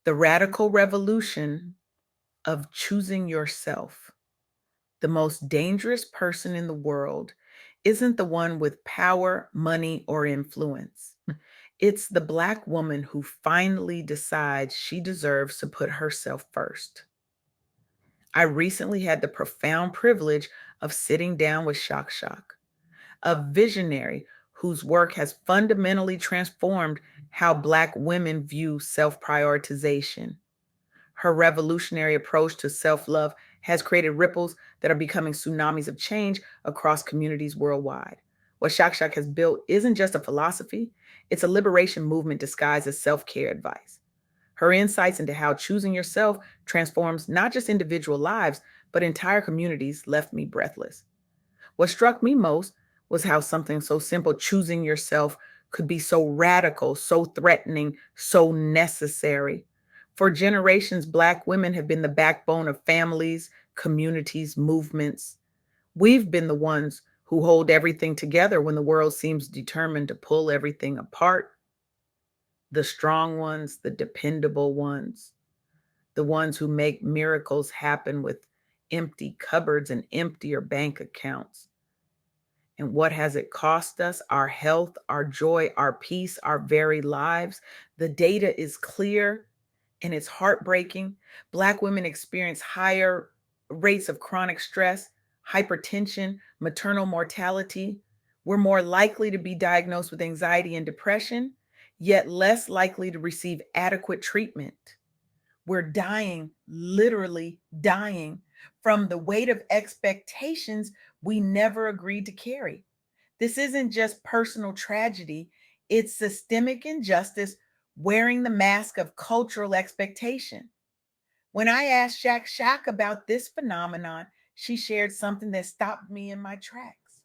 The radical revolution of choosing yourself. The most dangerous person in the world isn't the one with power, money, or influence. It's the Black woman who finally decides she deserves to put herself first. I recently had the profound privilege of sitting down with Shaq, a visionary whose work has fundamentally transformed how Black women view self prioritization. Her revolutionary approach to self love has created ripples that are becoming tsunamis of change across communities worldwide. What Shaq has built isn't just a philosophy, it's a liberation movement disguised as self care advice. Her insights into how choosing yourself transforms not just individual lives, but entire communities left me breathless. What struck me most was how something so simple, choosing yourself, could be so radical, so threatening, so necessary. For generations, Black women have been the backbone of families, communities, movements. We've been the ones who hold everything together when the world seems determined to pull everything apart. The strong ones, the dependable ones, the ones who make miracles happen with empty cupboards and emptier bank accounts. And what has it cost us? Our health, our joy, our peace, our very lives. The data is clear and it's heartbreaking. Black women experience higher rates of chronic stress, hypertension, maternal mortality. We're more likely to be diagnosed with anxiety and depression, yet less likely to receive adequate treatment. We're dying, literally dying, from the weight of expectations we never agreed to carry. This isn't just personal tragedy, it's systemic injustice wearing the mask of cultural expectation. When I asked Shaq about this phenomenon, she shared something that stopped me in my tracks.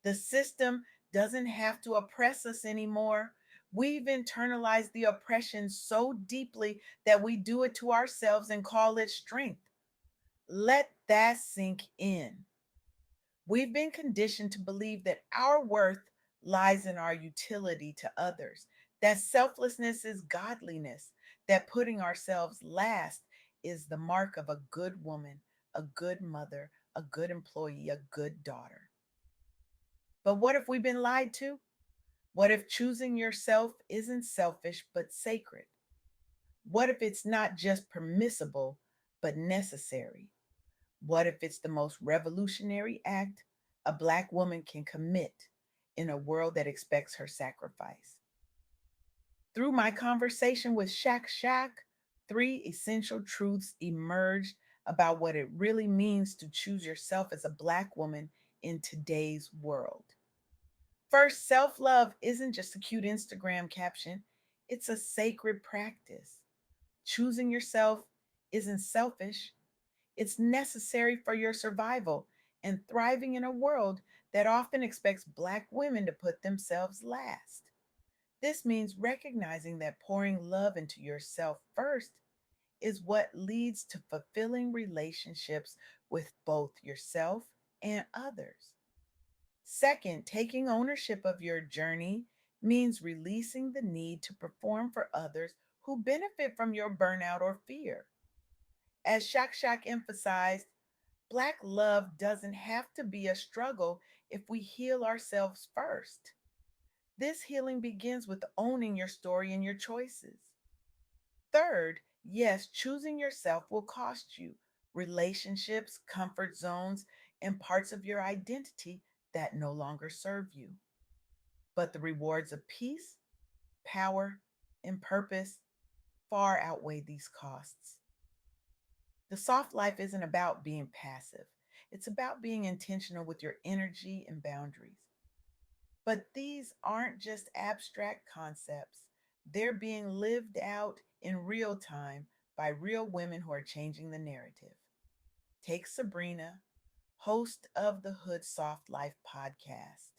The system doesn't have to oppress us anymore. We've internalized the oppression so deeply that we do it to ourselves and call it strength. Let that sink in. We've been conditioned to believe that our worth lies in our utility to others, that selflessness is godliness, that putting ourselves last is the mark of a good woman, a good mother, a good employee, a good daughter. But what if we've been lied to? What if choosing yourself isn't selfish but sacred? What if it's not just permissible but necessary? What if it's the most revolutionary act a Black woman can commit in a world that expects her sacrifice? Through my conversation with Shaq, three essential truths emerged about what it really means to choose yourself as a Black woman in today's world. First, self love isn't just a cute Instagram caption, it's a sacred practice. Choosing yourself isn't selfish, it's necessary for your survival and thriving in a world that often expects Black women to put themselves last. This means recognizing that pouring love into yourself first is what leads to fulfilling relationships with both yourself and others. Second, taking ownership of your journey means releasing the need to perform for others who benefit from your burnout or fear. As Shaq emphasized, Black love doesn't have to be a struggle if we heal ourselves first. This healing begins with owning your story and your choices. Third, yes, choosing yourself will cost you relationships, comfort zones, and parts of your identity that no longer serve you. But the rewards of peace, power, and purpose far outweigh these costs. The soft life isn't about being passive, it's about being intentional with your energy and boundaries. But these aren't just abstract concepts, they're being lived out in real time by real women who are changing the narrative. Take Sabrina, host of the Hood Soft Life podcast.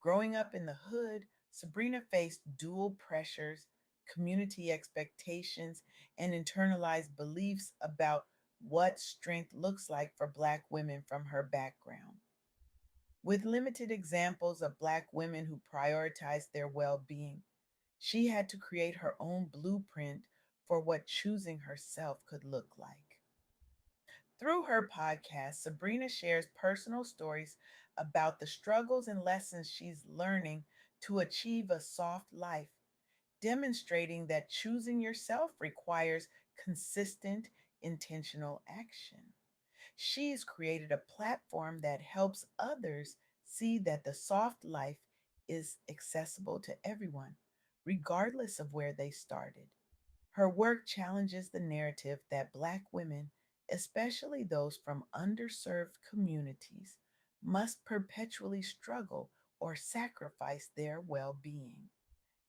Growing up in the hood, Sabrina faced dual pressures, community expectations, and internalized beliefs about what strength looks like for Black women from her background. With limited examples of Black women who prioritized their well being, she had to create her own blueprint for what choosing herself could look like. Through her podcast, Sabrina shares personal stories about the struggles and lessons she's learning to achieve a soft life, demonstrating that choosing yourself requires consistent, intentional action. She's created a platform that helps others see that the soft life is accessible to everyone, regardless of where they started. Her work challenges the narrative that Black women, especially those from underserved communities, must perpetually struggle or sacrifice their well being.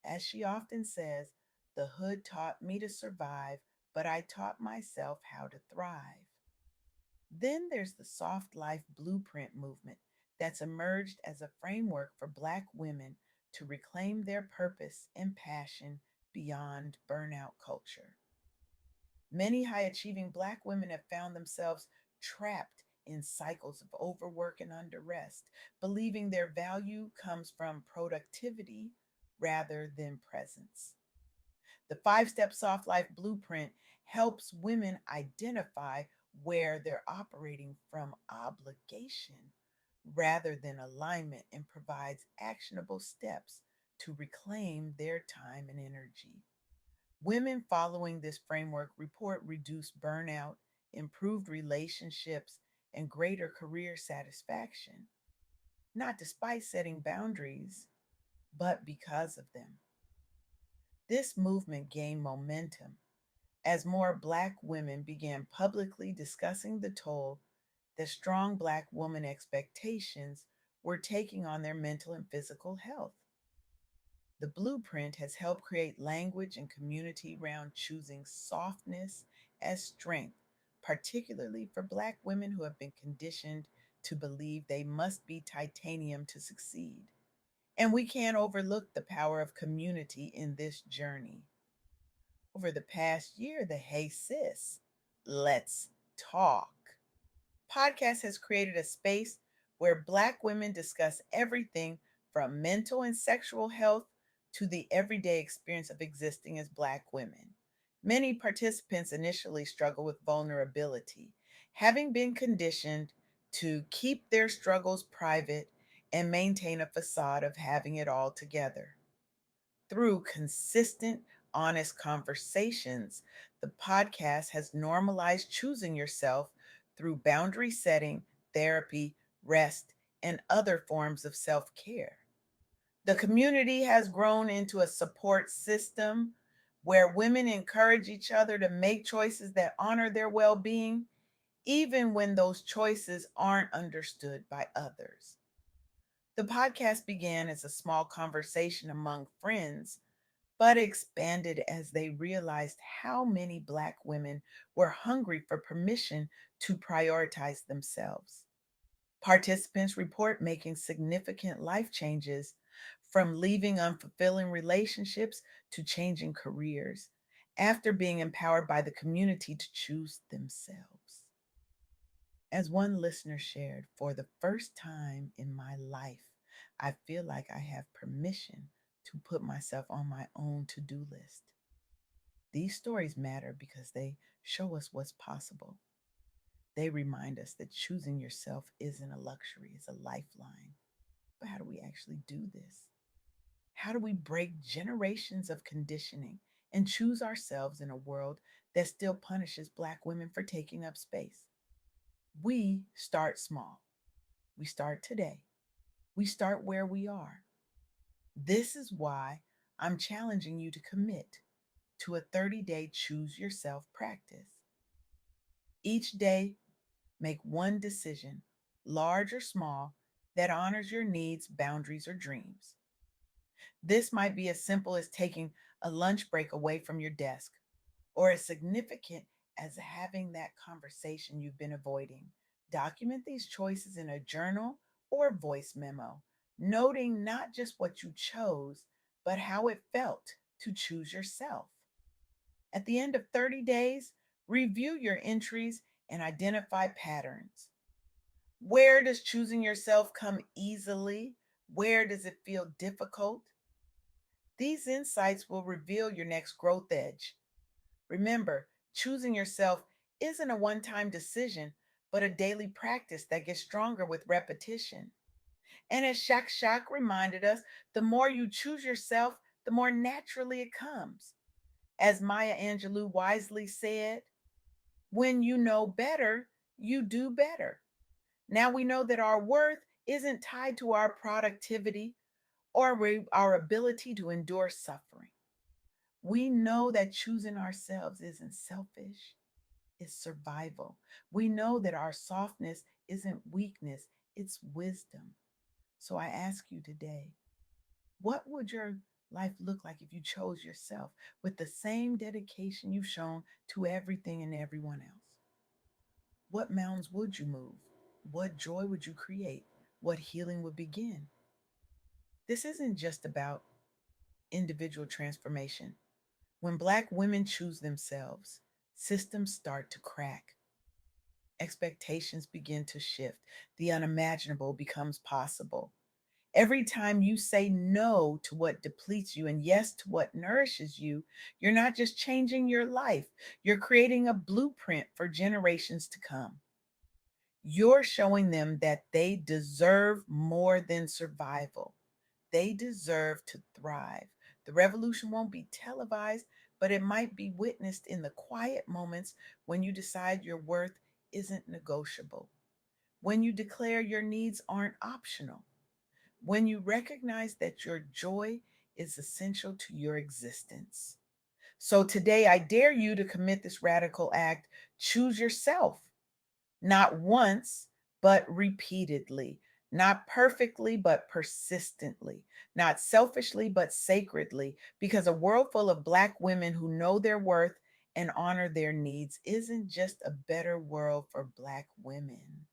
As she often says, the hood taught me to survive, but I taught myself how to thrive. Then there's the soft life blueprint movement that's emerged as a framework for Black women to reclaim their purpose and passion beyond burnout culture. Many high achieving Black women have found themselves trapped in cycles of overwork and underrest, believing their value comes from productivity rather than presence. The 5 step soft life blueprint helps women identify where they're operating from obligation rather than alignment and provides actionable steps to reclaim their time and energy. Women following this framework report reduced burnout, improved relationships, and greater career satisfaction, not despite setting boundaries, but because of them. This movement gained momentum as more Black women began publicly discussing the toll that strong Black woman expectations were taking on their mental and physical health. The blueprint has helped create language and community around choosing softness as strength, particularly for Black women who have been conditioned to believe they must be titanium to succeed. And we can't overlook the power of community in this journey. Over the past year, the Hey Sis, Let's Talk podcast has created a space where Black women discuss everything from mental and sexual health to the everyday experience of existing as Black women. Many participants initially struggle with vulnerability, having been conditioned to keep their struggles private and maintain a facade of having it all together. Through consistent, honest conversations, the podcast has normalized choosing yourself through boundary setting, therapy, rest, and other forms of self care. The community has grown into a support system where women encourage each other to make choices that honor their well being, even when those choices aren't understood by others. The podcast began as a small conversation among friends but expanded as they realized how many Black women were hungry for permission to prioritize themselves. Participants report making significant life changes, from leaving unfulfilling relationships to changing careers, after being empowered by the community to choose themselves. As one listener shared, for the first time in my life, I feel like I have permission to put myself on my own to do list. These stories matter because they show us what's possible. They remind us that choosing yourself isn't a luxury, it's a lifeline. But how do we actually do this? How do we break generations of conditioning and choose ourselves in a world that still punishes Black women for taking up space? We start small. We start today. We start where we are. This is why I'm challenging you to commit to a 30-day choose yourself practice. Each day, make one decision, large or small, that honors your needs, boundaries, or dreams. This might be as simple as taking a lunch break away from your desk, or as significant as having that conversation you've been avoiding. Document these choices in a journal or voice memo, noting not just what you chose, but how it felt to choose yourself. At the end of 30 days, review your entries and identify patterns. Where does choosing yourself come easily? Where does it feel difficult? These insights will reveal your next growth edge. Remember, choosing yourself isn't a one time decision, but a daily practice that gets stronger with repetition. And as Shaq reminded us, the more you choose yourself, the more naturally it comes. As Maya Angelou wisely said, when you know better, you do better. Now we know that our worth isn't tied to our productivity or our ability to endure suffering. We know that choosing ourselves isn't selfish, it's survival. We know that our softness isn't weakness, it's wisdom. So I ask you today, what would your life look like if you chose yourself with the same dedication you've shown to everything and everyone else? What mountains would you move? What joy would you create? What healing would begin? This isn't just about individual transformation. When Black women choose themselves, systems start to crack, expectations begin to shift, the unimaginable becomes possible. Every time you say no to what depletes you and yes to what nourishes you, you're not just changing your life, you're creating a blueprint for generations to come. You're showing them that they deserve more than survival. They deserve to thrive. The revolution won't be televised, but it might be witnessed in the quiet moments when you decide your worth isn't negotiable, when you declare your needs aren't optional, when you recognize that your joy is essential to your existence. So today, I dare you to commit this radical act. Choose yourself, not once, but repeatedly, not perfectly, but persistently, not selfishly, but sacredly, because a world full of Black women who know their worth and honor their needs isn't just a better world for Black women,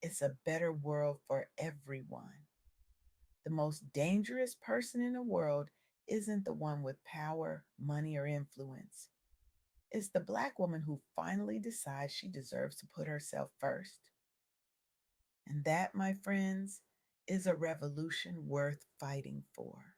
it's a better world for everyone. The most dangerous person in the world isn't the one with power, money, or influence. It's the Black woman who finally decides she deserves to put herself first. And that, my friends, is a revolution worth fighting for.